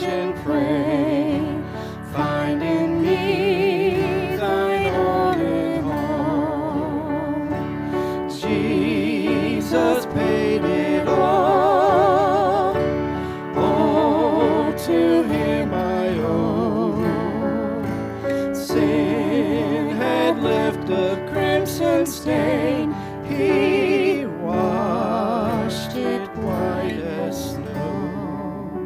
and pray. Find in me thine all in all. Jesus paid it all. All to him I owe. Sin had left a crimson stain. He washed it white as snow.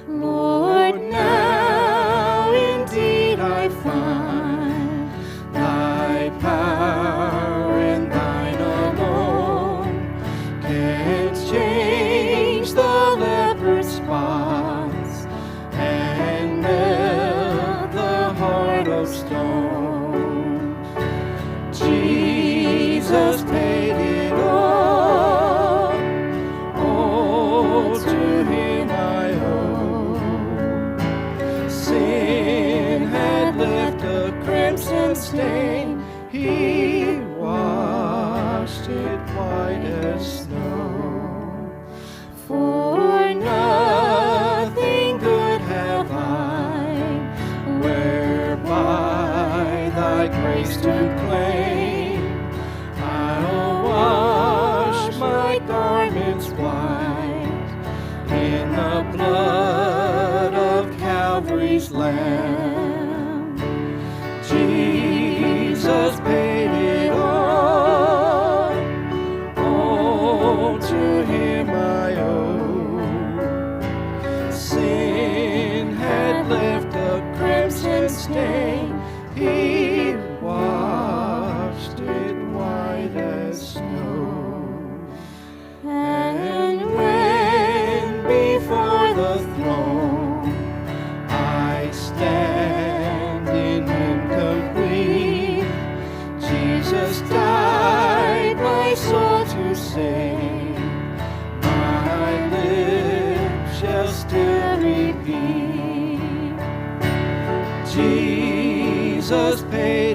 Lord, now indeed I find thy power and thine alone can change the leper's spots and melt the heart of stone. Jesus paid it all. All to him I owe. Sin had left a crimson stain. He washed it white as snow. For nothing good have I, whereby thy grace to claim. I'll wash my garments white in the blood of Calvary's Lamb. Jesus paid it all. All to him I owe. Sin had left a crimson stain. He washed it white as snow. And when before the throne I stand in him complete, Jesus died my soul to save. My lips shall still repeat, Jesus paid